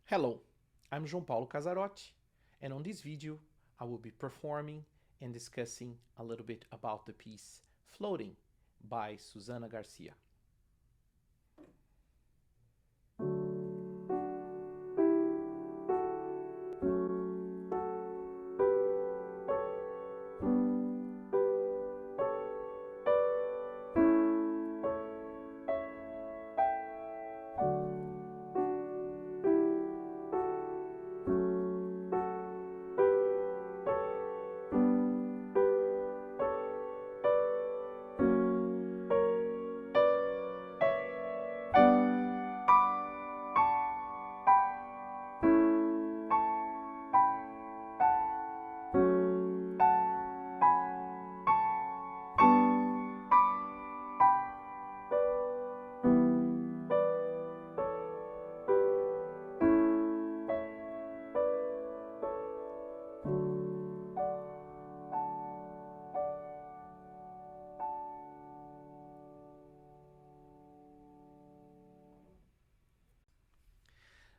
Hello, I'm João Paulo Casarotti, and on this video I will be performing and discussing a little bit about the piece Floating by Susanna Garcia.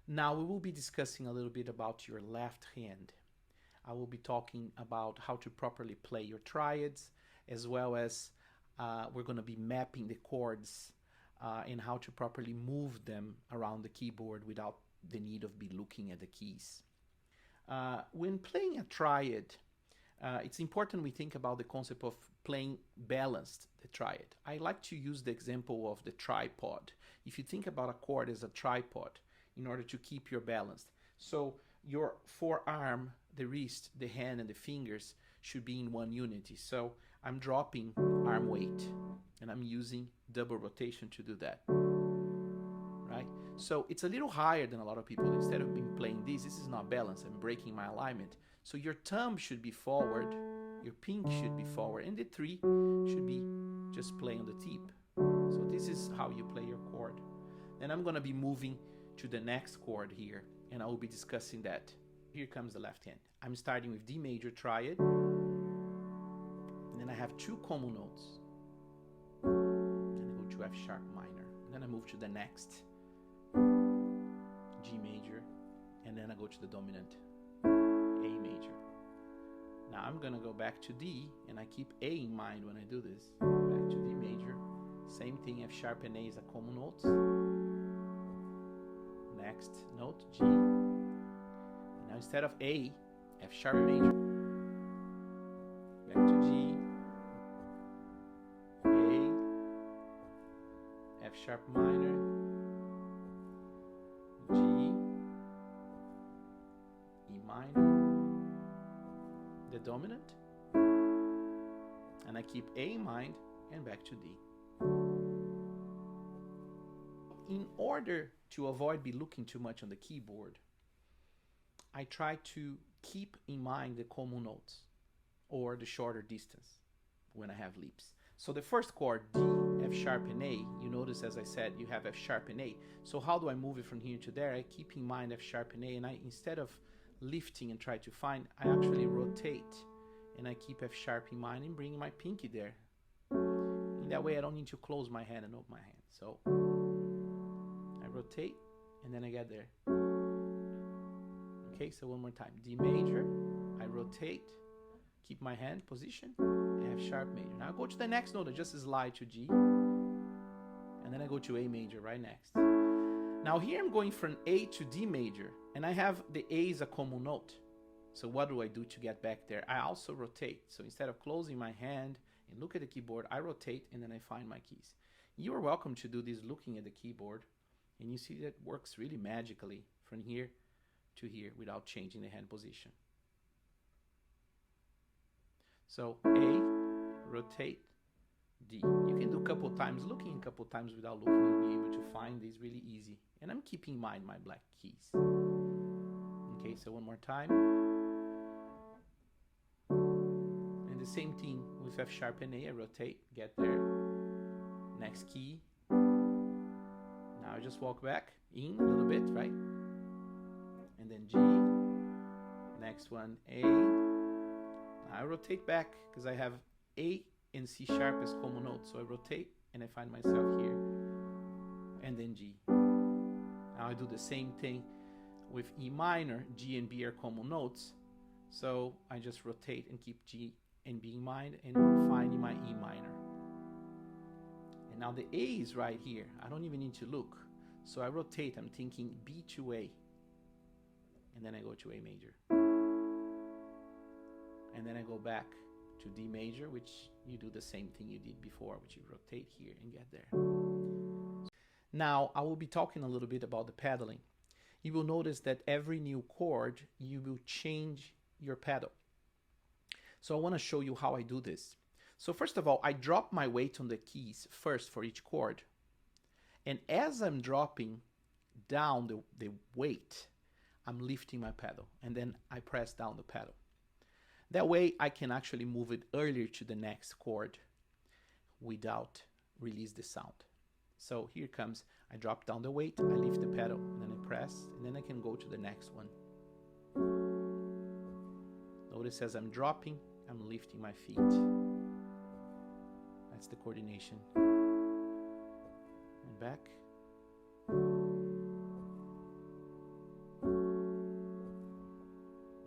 Now we will be discussing a little bit about your left hand. I will be talking about how to properly play your triads, as well as we're going to be mapping the chords and how to properly move them around the keyboard without the need of be looking at the keys. When playing a triad, it's important we think about the concept of playing balanced the triad. I like to use the example of the tripod. If you think about a chord as a tripod, in order to keep your balance. So your forearm, the wrist, the hand, and the fingers should be in one unity. So I'm dropping arm weight, and I'm using double rotation to do that, right? So it's a little higher than a lot of people. Instead of being playing this is not balanced. I'm breaking my alignment. So your thumb should be forward, your pinky should be forward, and the three should be just playing on the tip. So this is how you play your chord. Then I'm gonna be moving to the next chord here, and I will be discussing that. Here comes the left hand. I'm starting with D major triad, and then I have two common notes. Then I go to F sharp minor, and then I move to the next G major, and then I go to the dominant A major. Now I'm gonna go back to D, and I keep A in mind when I do this. Back to D major, same thing, F sharp and A is a common notes. Next note, G. And now instead of A, F sharp major. Back to G. A. F sharp minor. G. E minor. The dominant. And I keep A in mind and back to D. In order to avoid be looking too much on the keyboard, I try to keep in mind the common notes or the shorter distance when I have leaps. So the first chord, D, F sharp and A, you notice as I said you have F sharp and A. So how do I move it from here to there? I keep in mind F sharp and A, and I, instead of lifting and try to find, I actually rotate and I keep F sharp in mind and bring my pinky there. In that way I don't need to close my hand and open my hand. So I rotate and then I get there. Okay, so one more time. D major, I rotate, keep my hand position, F sharp major. Now I go to the next note, I just slide to G, and then I go to A major right next. Now here I'm going from A to D major, and I have the A as a common note. So what do I do to get back there? I also rotate. So instead of closing my hand and look at the keyboard, I rotate and then I find my keys. You are welcome to do this looking at the keyboard, and you see that works really magically from here to here without changing the hand position. So A, rotate, D. You can do a couple times looking, a couple times without looking. You'll be able to find these really easy. And I'm keeping in mind my black keys. Okay, so one more time. And the same thing with F sharp and A. I rotate, get there. Next key. Now I just walk back in a little bit, right? And then G. Next one, A. Now I rotate back because I have A and C sharp as common notes. So I rotate and I find myself here. And then G. Now I do the same thing with E minor, G and B are common notes. So I just rotate and keep G and B in mind and finding my E minor. And now the A is right here. I don't even need to look. So I rotate, I'm thinking B to A. And then I go to A major. And then I go back to D major, which you do the same thing you did before, which you rotate here and get there. Now I will be talking a little bit about the pedaling. You will notice that every new chord, you will change your pedal. So I want to show you how I do this. So first of all, I drop my weight on the keys first for each chord. And as I'm dropping down the weight, I'm lifting my pedal. And then I press down the pedal. That way I can actually move it earlier to the next chord without release the sound. So here comes, I drop down the weight, I lift the pedal, and then I press, and then I can go to the next one. Notice as I'm dropping, I'm lifting my feet. That's the coordination. And back.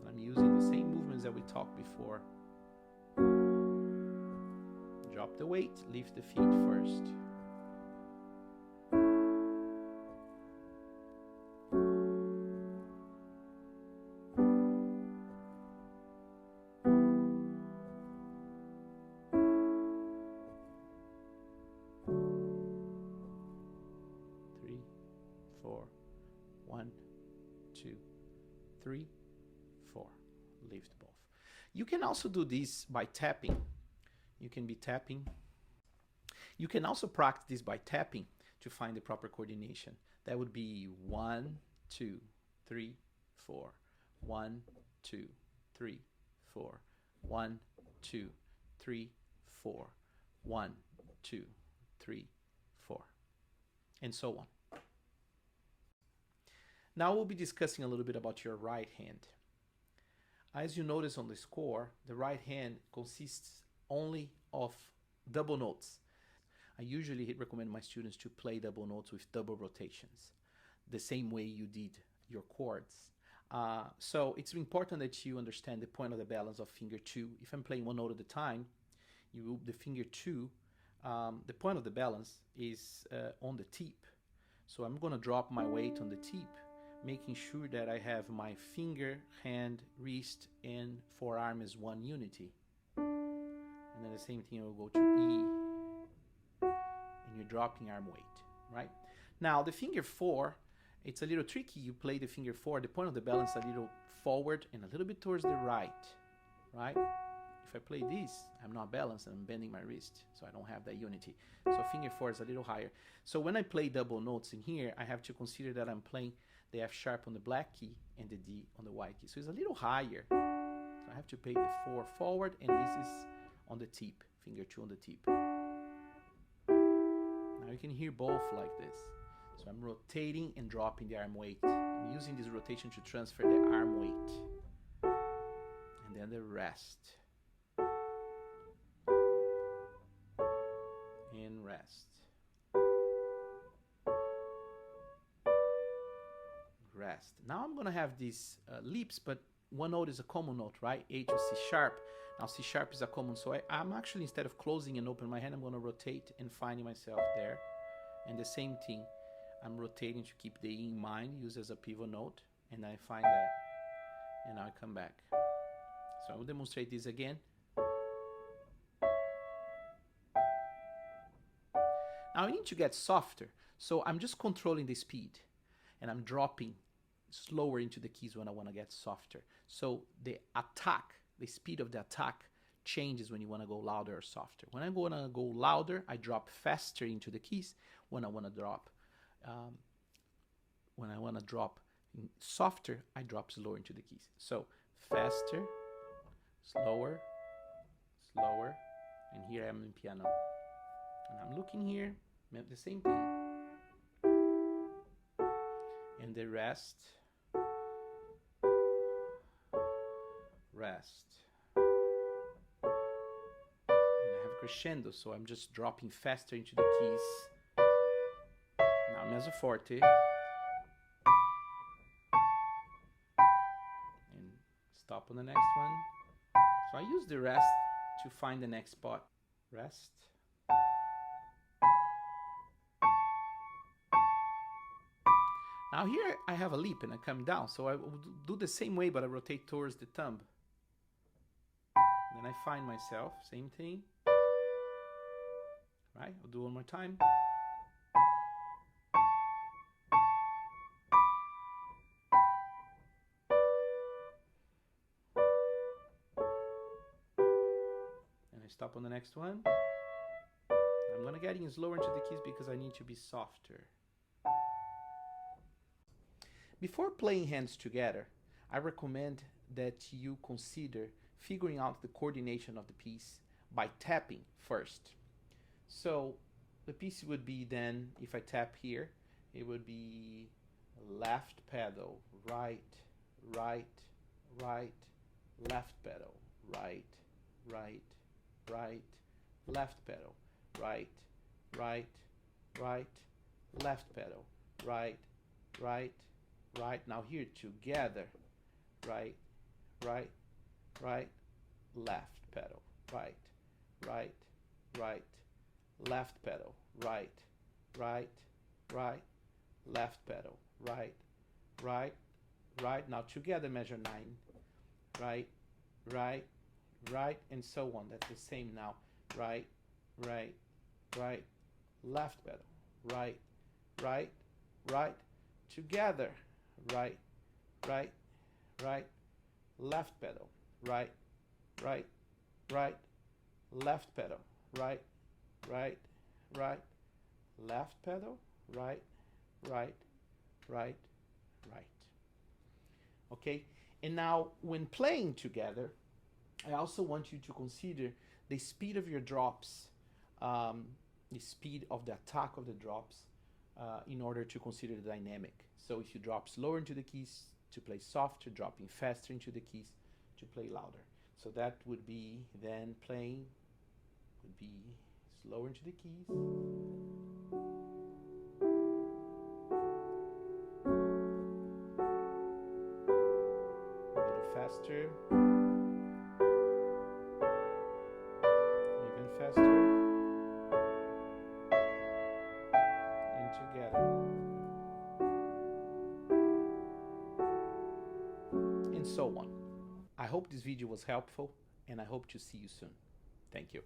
I'm using the same movements that we talked before. Drop the weight, lift the feet first. One, two, three, four. Lift both. You can also do this by tapping. You can be tapping. You can also practice this by tapping to find the proper coordination. That would be 1, 2, 3, 4. 1, 2, 3, 4. 1, 2, 3, 4. 1, 2, 3, 4. And so on. Now we'll be discussing a little bit about your right hand. As you notice on the score, the right hand consists only of double notes. I usually recommend my students to play double notes with double rotations, the same way you did your chords. So it's important that you understand the point of the balance of finger 2. If I'm playing one note at a time, the finger 2, the point of the balance is on the tip. So I'm going to drop my weight on the tip, making sure that I have my finger, hand, wrist, and forearm as one unity. And then the same thing, will go to E, and you're dropping arm weight, right? Now, the finger 4, it's a little tricky. You play the finger 4, the point of the balance a little forward and a little bit towards the right? If I play this, I'm not balanced and I'm bending my wrist, so I don't have that unity. So finger 4 is a little higher. So when I play double notes in here, I have to consider that I'm playing the F sharp on the black key and the D on the white key. So it's a little higher. So I have to play the 4 forward, and this is on the tip, finger 2 on the tip. Now you can hear both like this. So I'm rotating and dropping the arm weight. I'm using this rotation to transfer the arm weight. And then the rest. And rest. Rest. Now I'm going to have these leaps, but one note is a common note, right? A to C sharp. Now C sharp is a common, so I'm actually, instead of closing and opening my hand, I'm going to rotate and finding myself there. And the same thing, I'm rotating to keep the E in mind, use as a pivot note, and I find that, and now I come back. So I will demonstrate this again. Now I need to get softer, so I'm just controlling the speed, and I'm dropping slower into the keys when I want to get softer. So the attack, the speed of the attack changes when you want to go louder or softer. When I want to go louder, I drop faster into the keys. When I want to drop softer, I drop slower into the keys. So faster, slower, slower, and here I am in piano. And I'm looking here, the same thing. And the rest. And I have crescendo, so I'm just dropping faster into the keys. Now mezzo forte. Stop on the next one. So I use the rest to find the next spot. Rest. Now here I have a leap and I come down, so I will do the same way, but I rotate towards the thumb. Then I find myself, same thing. Right, I'll do one more time. And I stop on the next one. I'm gonna get in slower into the keys because I need to be softer. Before playing hands together, I recommend that you consider figuring out the coordination of the piece by tapping first. So the piece would be then, if I tap here, it would be left pedal, right, right, right, left pedal, right, right, right, left pedal, right, right, right, left pedal, right, right, right. Now here together, right, right, right, left pedal, right, right, right, left pedal, right, right, right, left pedal, right, right, right. Now together measure 9, right, right, right, and so on. That's the same now. Right, right, right, left pedal, right, right, right, together, right, right, right, left pedal, right, right, right, left pedal, right, right, right, left pedal, right, right, right, right. Okay, and now when playing together, I also want you to consider the speed of your drops, the speed of the attack of the drops, in order to consider the dynamic. So if you drop slower into the keys to play softer, dropping faster into the keys to play louder. So that would be then playing would be slower into the keys. A little faster. Even faster. And together. And so on. I hope this video was helpful, and I hope to see you soon. Thank you.